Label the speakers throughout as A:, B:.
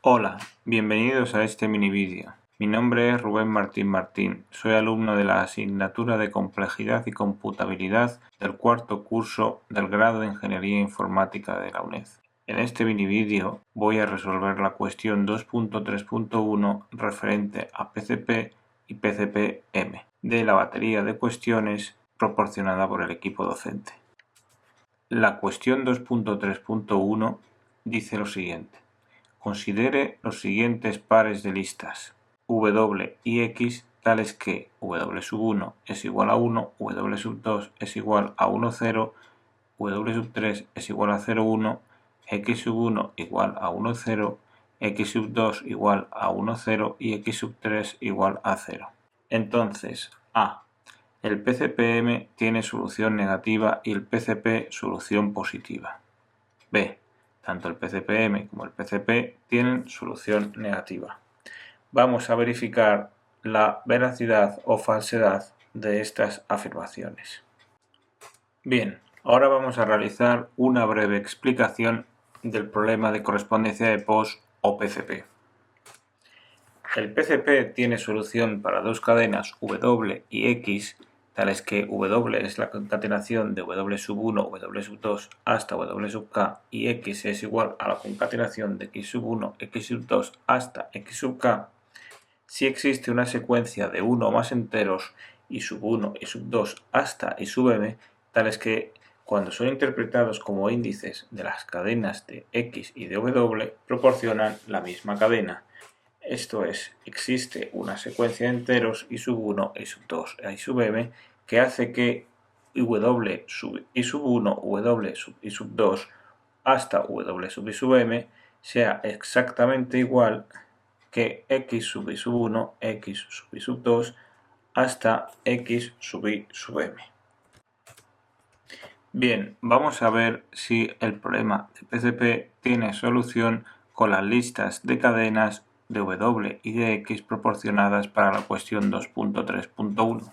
A: Hola, bienvenidos a este mini vídeo. Mi nombre es Rubén Martín, soy alumno de la asignatura de Complejidad y Computabilidad del cuarto curso del grado de Ingeniería Informática de la UNED. En este mini vídeo voy a resolver la cuestión 2.3.1 referente a PCP y PCP-M de la batería de cuestiones proporcionada por el equipo docente. La cuestión 2.3.1 dice lo siguiente. Considere los siguientes pares de listas W y X tales que W1 es igual a 1, W2 es igual a 1, 0, W3 es igual a 0, 1, X1 igual a 1, 0, X2 igual a 1, 0 y X3 igual a 0. Entonces, A. El PCP-M tiene solución negativa y el PCP solución positiva. B. Tanto el PCP-M como el PCP tienen solución negativa. Vamos a verificar la veracidad o falsedad de estas afirmaciones. Bien, ahora vamos a realizar una breve explicación del problema de correspondencia de Posh o PCP. El PCP tiene solución para dos cadenas W y X, tales que W es la concatenación de W1, W2 hasta W y X es igual a la concatenación de X1, X2 hasta X si existe una secuencia de uno o más enteros y sub1 y sub2 hasta y sub m, tales que cuando son interpretados como índices de las cadenas de X y de W proporcionan la misma cadena. Esto es, existe una secuencia de enteros y sub1 y sub2 y sub m que hace que W sub y sub1, W sub y sub2 hasta W sub y sub m sea exactamente igual que X sub y sub 1, X sub y sub 2 hasta X sub y sub m. Bien, vamos a ver si el problema de PCP tiene solución con las listas de cadenas de W y de X proporcionadas para la cuestión 2.3.1.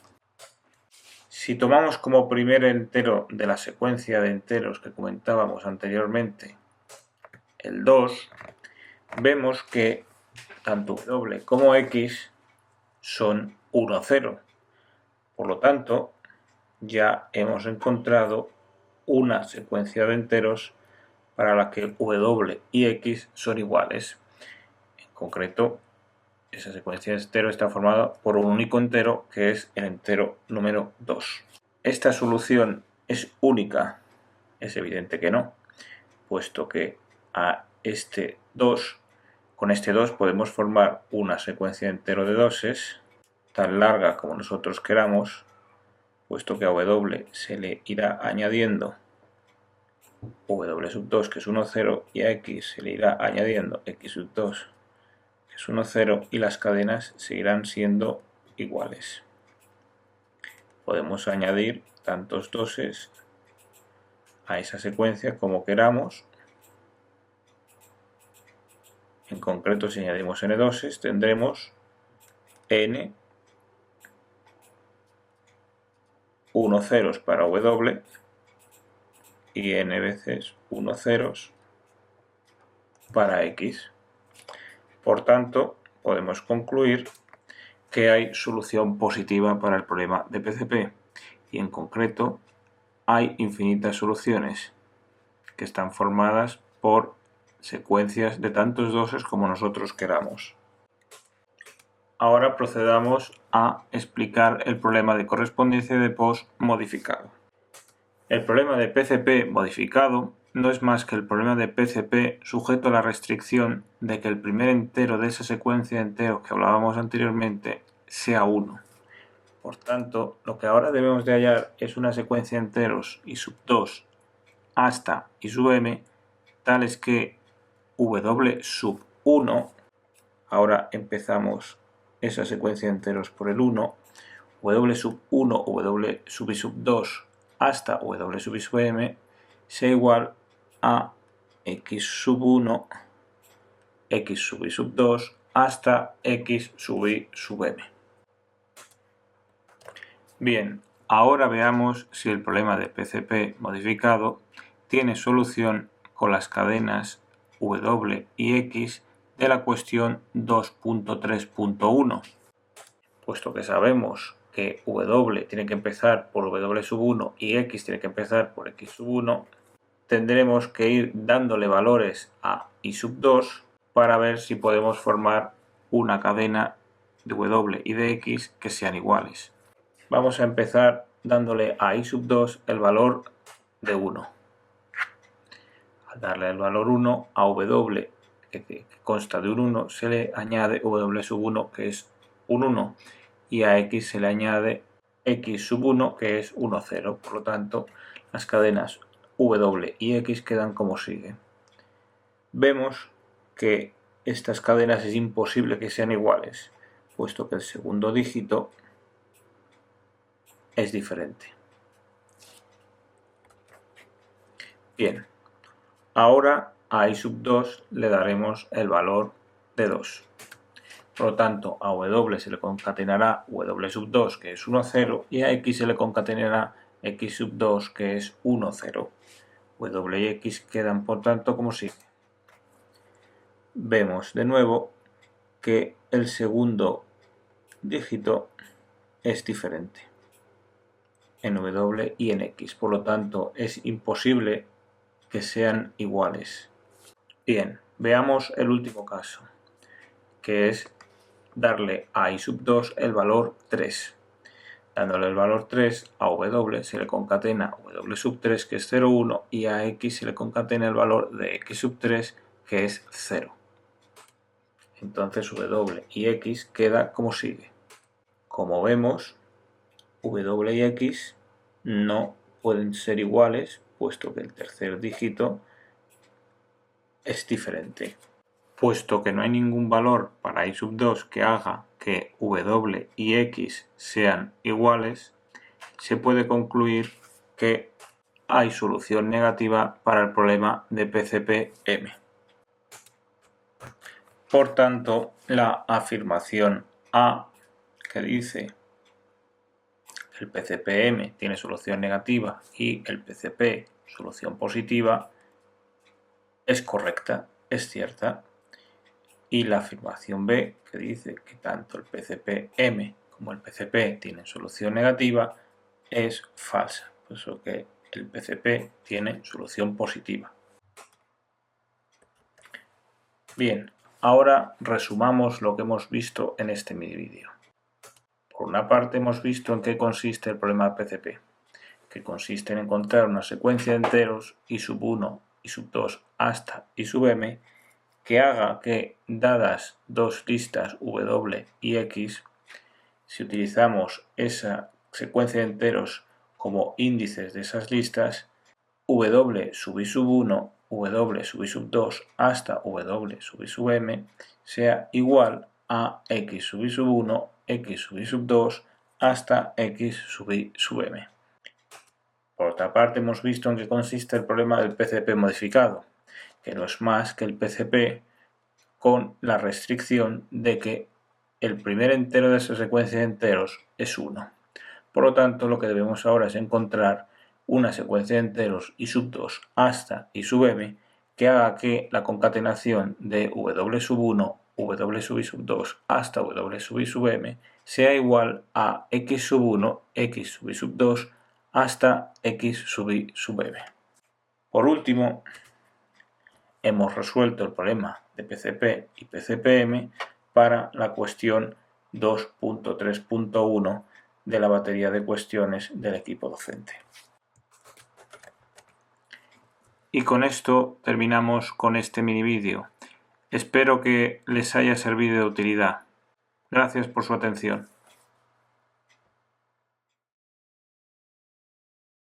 A: Si tomamos como primer entero de la secuencia de enteros que comentábamos anteriormente el 2, vemos que tanto W como X son 1, 0. Por lo tanto, ya hemos encontrado una secuencia de enteros para la que W y X son iguales. En concreto, esa secuencia de enteros está formada por un único entero, que es el entero número 2. ¿Esta solución es única? Es evidente que no, puesto que con este 2 podemos formar una secuencia de entero de doses, tan larga como nosotros queramos, puesto que a W se le irá añadiendo W2, que es 1, 0, y a X se le irá añadiendo X2, que es 1, 0, y las cadenas seguirán siendo iguales. Podemos añadir tantos doses a esa secuencia como queramos. En concreto, si añadimos n doses, tendremos n 1 ceros para W y n veces 1 ceros para X. Por tanto, podemos concluir que hay solución positiva para el problema de PCP y en concreto hay infinitas soluciones que están formadas por secuencias de tantos doses como nosotros queramos. Ahora procedamos a explicar el problema de correspondencia de Posh modificado. El problema de PCP modificado no es más que el problema de PCP sujeto a la restricción de que el primer entero de esa secuencia de enteros que hablábamos anteriormente sea 1. Por tanto, lo que ahora debemos de hallar es una secuencia de enteros y sub 2 hasta y sub m tales que W sub 1, ahora empezamos esa secuencia de enteros por el 1, W sub 1, W sub y sub 2 hasta W sub y sub m sea igual a X sub 1, X sub y sub 2 hasta X sub y sub m. Bien, ahora veamos si el problema de PCP modificado tiene solución con las cadenas W y X de la cuestión 2.3.1, puesto que sabemos que W tiene que empezar por W sub 1 y X tiene que empezar por X sub 1, tendremos que ir dándole valores a I sub 2 para ver si podemos formar una cadena de W y de X que sean iguales. Vamos a empezar dándole a I sub 2 el valor de 1. Al darle el valor 1 a W, que consta de un 1, se le añade W sub 1, que es un 1, y a X se le añade X sub 1, que es 1, 0. Por lo tanto, las cadenas W y X quedan como sigue. Vemos que estas cadenas es imposible que sean iguales, puesto que el segundo dígito es diferente. Bien, ahora a I sub 2 le daremos el valor de 2. Por lo tanto, a W se le concatenará W sub 2, que es 1, 0, y a X se le concatenará X sub 2, que es 1, 0. W y X quedan, por tanto, como sigue. Vemos de nuevo que el segundo dígito es diferente en W y en X, por lo tanto es imposible que sean iguales. Bien, veamos el último caso, que es darle a I sub 2 el valor 3. Dándole el valor 3 a W se le concatena W sub 3, que es 0, 1, y a X se le concatena el valor de X sub 3, que es 0. Entonces W y X queda como sigue. Como vemos, W y X no pueden ser iguales, puesto que el tercer dígito es diferente. Puesto que no hay ningún valor para I sub 2 que haga que W y X sean iguales, se puede concluir que hay solución negativa para el problema de PCP-M. Por tanto, la afirmación A, que dice que el PCP-M tiene solución negativa y el PCP solución positiva, es correcta, es cierta. Y la afirmación B, que dice que tanto el PCP-M como el PCP tienen solución negativa, es falsa, puesto que el PCP tiene solución positiva. Bien, ahora resumamos lo que hemos visto en este mini vídeo. Por una parte hemos visto en qué consiste el problema de PCP, que consiste en encontrar una secuencia de enteros I sub 1, I sub 2 hasta I sub m, que haga que, dadas dos listas W y X, si utilizamos esa secuencia de enteros como índices de esas listas, W sub I sub 1, W sub I sub 2 hasta W sub I sub m sea igual a X sub I sub 1, X sub I sub 2 hasta X sub I sub m. Por otra parte, hemos visto en qué consiste el problema del PCP modificado, que no es más que el PCP con la restricción de que el primer entero de esa secuencia de enteros es 1. Por lo tanto, lo que debemos ahora es encontrar una secuencia de enteros I sub 2 hasta I sub m que haga que la concatenación de W sub 1, W sub I sub 2 hasta W sub I sub m sea igual a X sub 1, X sub I sub 2 hasta X sub I sub m. Por último, hemos resuelto el problema de PCP y PCP-M para la cuestión 2.3.1 de la batería de cuestiones del equipo docente. Y con esto terminamos con este mini vídeo. Espero que les haya servido de utilidad. Gracias por su atención.